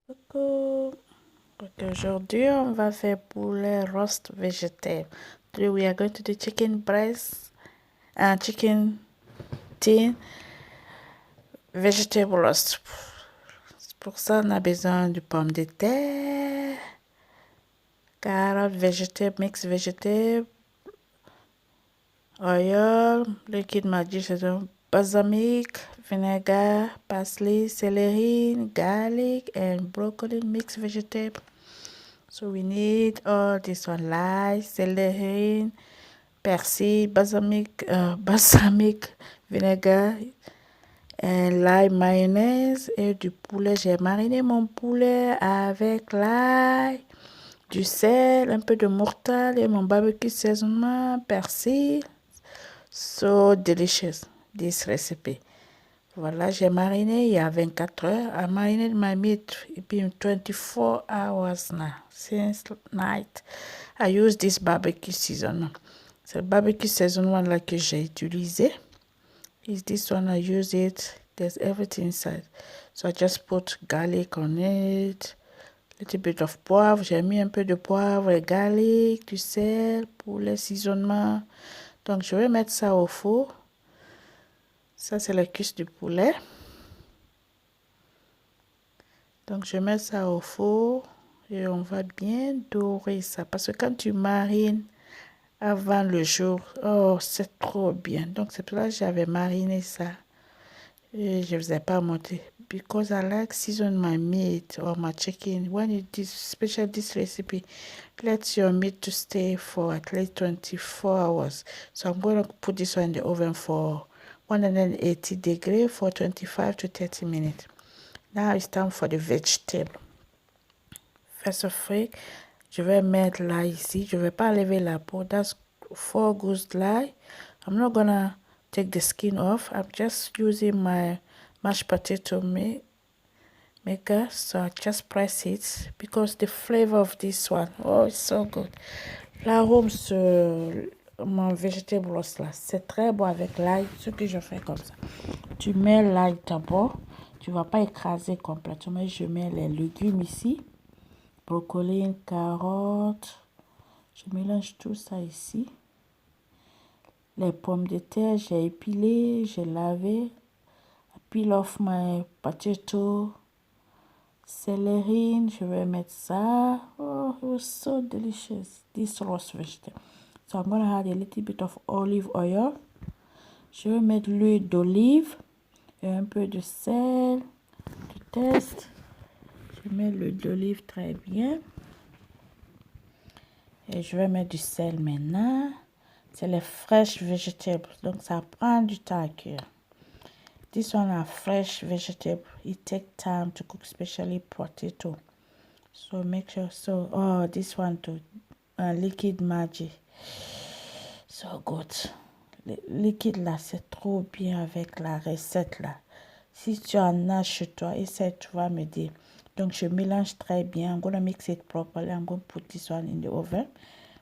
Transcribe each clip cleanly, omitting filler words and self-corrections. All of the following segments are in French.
Coucou. Aujourd'hui, on va faire poulet roast vegetable. Today we are going to do chicken breast and chicken tin vegetable roast. Pour ça, on a besoin de pommes de terre, carottes, vegetable, mix vegetable, oil, liquid magic, balsamic, vinegar, parsley, celery, garlic, and broccoli mixed vegetable. So we need all this one: lye, celery, persil, balsamic vinegar, et l'ail, mayonnaise et du poulet. J'ai mariné mon poulet avec l'ail, du sel, un peu de moutarde et mon barbecue seasoning, persil. So delicious, this recipe. Voilà, j'ai mariné il y a 24 heures. I marinated my meat been 24 hours now, since night. I use this barbecue seasoning. C'est le barbecue seasoning là que j'ai utilisé. Is this one I use it. There's everything inside. So I just put garlic on it. Little bit of poivre. J'ai mis un peu de poivre et garlic, du sel pour l'assaisonnement. Donc je vais mettre ça au four. Ça c'est la cuisse du poulet. Donc je mets ça au four et on va bien dorer ça. Parce que quand tu marines avant le jour, oh c'est trop bien. Donc c'est pour ça que j'avais mariné ça. Et je ne faisais pas monter. Because I like season my meat or my chicken. When you do special this recipe, let your meat to stay for at least 24 hours. So I'm going to put this one in the oven for 180 degrees for 25 to 30 minutes. Now it's time for the vegetable. First of all, je vais mettre l'ail ici. Je ne vais pas enlever la peau. That's 4 goose l'ail. I'm not gonna take the skin off. I'm just using my mashed potato maker. So I just press it because the flavor of this one, oh, it's so good. L'arôme sur mon vegetable roast là, c'est très bon avec l'ail. Ce que je fais comme ça. Tu mets l'ail d'abord. Tu vas pas écraser complètement. Je mets les légumes ici. Brocoli, carottes. Je mélange tout ça ici. Les pommes de terre, j'ai épilé, j'ai lavé. I peel off my potato. Celery, je vais mettre ça. Oh, it was so delicious, this roast vegetable. So I'm going to add a little bit of olive oil. Je vais mettre l'huile d'olive et un peu de sel, du test. Je mets l'huile d'olive très bien. Et je vais mettre du sel maintenant. C'est les fresh vegetables, donc ça prend du temps à cuire. This one are fresh vegetable. It takes time to cook, especially potato. So make sure. So, oh, this one too, liquid magic. So good. Le liquide là, c'est trop bien avec la recette là. Si tu en as chez toi, essaie, tu vas me dire. Donc, je mélange très bien. I'm going to mix it properly. I'm going to put this one in the oven.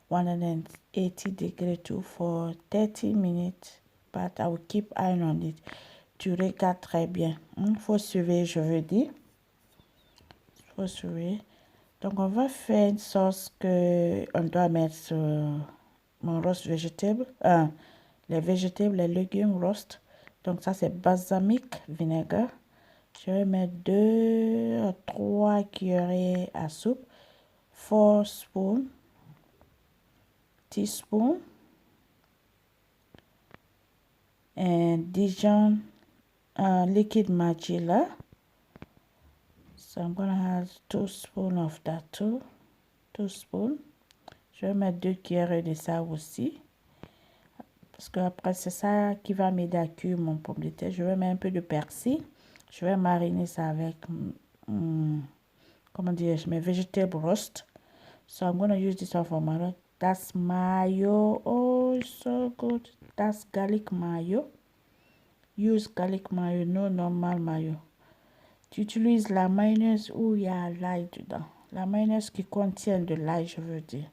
180 degrees too for 30 minutes. But I will keep eye on it. Tu regardes très bien. Faut suivre, je veux dire. Faut suivre. Donc, on va faire une sauce que on doit mettre sur mon roast vegetable. Les végétables, les légumes roast. Donc, ça, c'est balsamic vinaigre. Je vais mettre 2 à 3 cuillerées à soupe. 4 spoons. Teaspoon. And Dijon liquid magic là. So I'm gonna add 2 spoons of that too. 2 spoons. Je vais mettre 2 cuillerées de ça aussi. Parce que après c'est ça qui va m'aider à cuire mon pomme de terre. Je vais mettre un peu de persil. Je vais mariner ça avec, comment dire, mes vegetable roast. So I'm gonna use this one for my, that's mayo. Oh, it's so good. That's garlic mayo. Use garlic mayo, no normal mayo. tu utilises la mayonnaise où il y a l'ail dedans. La mayonnaise qui contient de l'ail, je veux dire.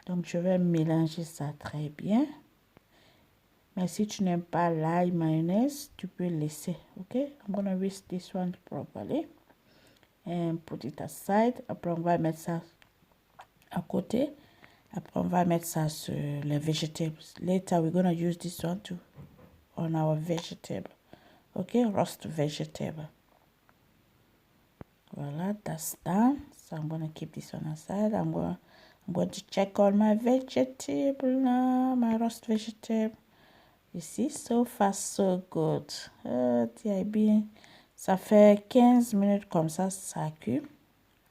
Donc, je vais mélanger ça très bien. Mais si tu n'aimes pas l'ail mayonnaise, tu peux laisser. OK? I'm going to whisk this one properly. And put it aside. Après, on va mettre ça à côté. Après, on va mettre ça sur les vegetables. Later, we're going to use this one too on our vegetable. Okay, roast vegetable. Voila, that's done. So I'm going to keep this one aside. I'm going to check all my vegetable now, my roast vegetable. You see, so far so good. bien. Ça fait 15 minutes comme ça cuit.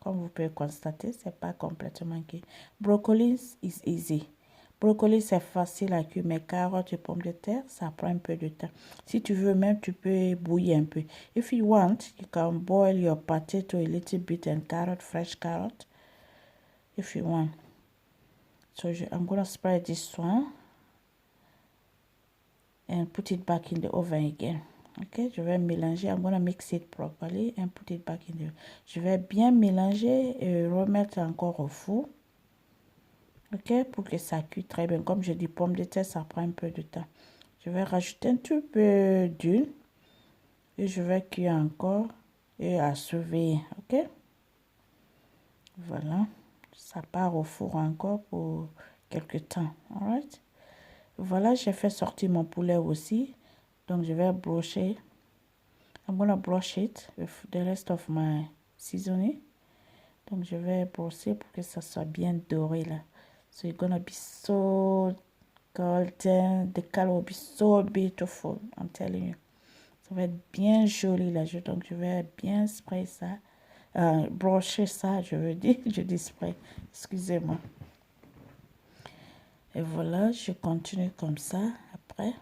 Comme vous pouvez constater, c'est pas complètement cuit. Brocoli is easy. Brocoli, c'est facile à cuire, mais carottes et pommes de terre, ça prend un peu de temps. Si tu veux même, tu peux bouillir un peu. If you want, you can boil your potato a little bit and carrot, fresh carrot, if you want. So I'm going to spread this one and put it back in the oven again. Ok, je vais mélanger. I'm going to mix it properly and put it back in the... Je vais bien mélanger et remettre encore au four. Ok, pour que ça cuit très bien. Comme je dis, pommes de terre, ça prend un peu de temps. Je vais rajouter un tout peu d'huile. Et je vais cuire encore et à surveiller. Ok, voilà. Ça part au four encore pour quelques temps. Alright. Voilà, j'ai fait sortir mon poulet aussi. Donc, je vais brocher. I'm gonna brush it with the rest of my seasoning. Donc, je vais brosser pour que ça soit bien doré là. So, it's gonna be so golden. The color will be so beautiful. I'm telling you. Ça va être bien joli là. Donc, je vais bien spray ça. Brocher ça, je veux dire. Je dis spray. Excusez-moi. Et voilà, je continue comme ça après.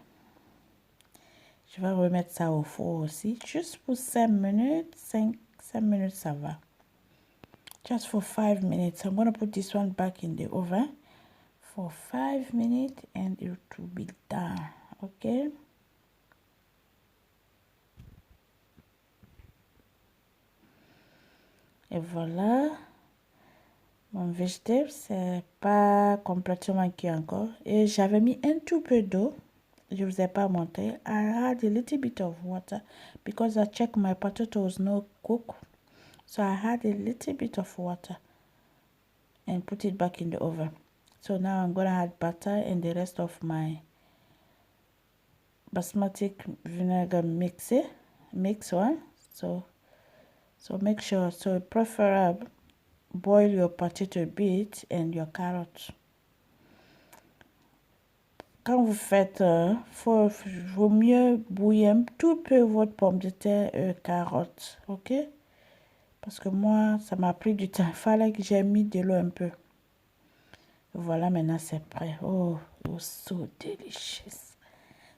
Je vais remettre ça au four aussi. Juste pour 5 minutes. 5 minutes, ça va. Just for 5 minutes. I'm going to put this one back in the oven for 5 minutes and it will be done. Okay? Et voilà. Mon végétable, c'est pas complètement cuit encore. Et j'avais mis un tout peu d'eau. Je vous ai pas montré. I had a little bit of water because I checked my potatoes no cook. So I had a little bit of water and put it back in the oven. So now I'm going to add butter and the rest of my basmati vinegar mix one. So make sure, so preferable, boil your potato bit and your carrot. Quand vous faites, vaut mieux bouillir un tout peu votre pomme de terre et carottes, ok? Parce que moi, ça m'a pris du temps. Il fallait que j'ai mis de l'eau un peu. Voilà, maintenant c'est prêt. Oh, so delicious.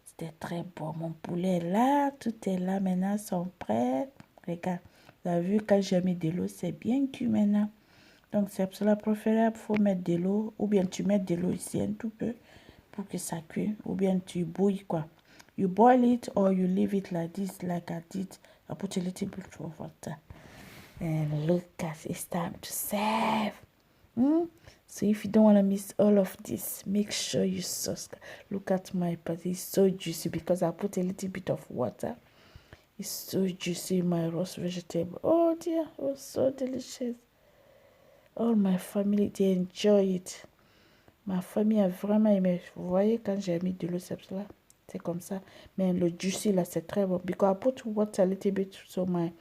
C'était très bon. Mon poulet est là, tout est là maintenant, ils sont prêts. Regarde, vous avez vu, quand j'ai mis de l'eau, c'est bien cuit maintenant. Donc c'est pour cela préférable, il faut mettre de l'eau, ou bien tu mets de l'eau ici un tout peu pour que ça cuise, ou bien tu bouilles quoi. You boil it or you leave it like this, like I did. I put a little bit of water. And look at it's time to serve. So if you don't want to miss all of this, make sure you subscribe. Look at my patty, it's so juicy because I put a little bit of water. It's so juicy, my roast vegetable. Oh dear, it was so delicious. All my family, they enjoy it. Ma famille a vraiment aimé. Vous voyez, quand j'ai mis de l'eau, c'est comme ça. Mais le juicy là, c'est très bon. Because I put water a little bit so my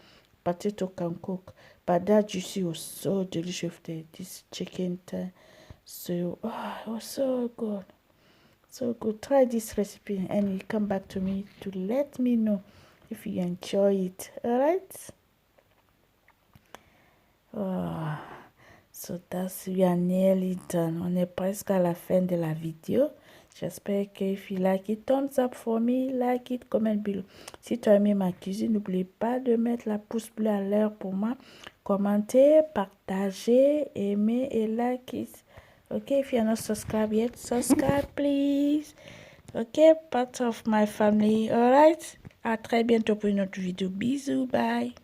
potato can cook. But that juicy was so delicious with this chicken. So, it was so good. So good. Try this recipe and you come back to me to let me know if you enjoy it. Alright? Oh. So that's, we are nearly done. On est presque à la fin de la vidéo. J'espère que if you like it, thumbs up for me, like it, comment below. Si tu as aimé ma cuisine, n'oublie pas de mettre la pouce bleu à l'air pour moi. Commentez, partagez, aimez et like it. Okay, if you're not subscribed yet, subscribe please. Okay, part of my family, alright? À très bientôt pour une autre vidéo. Bisous, bye.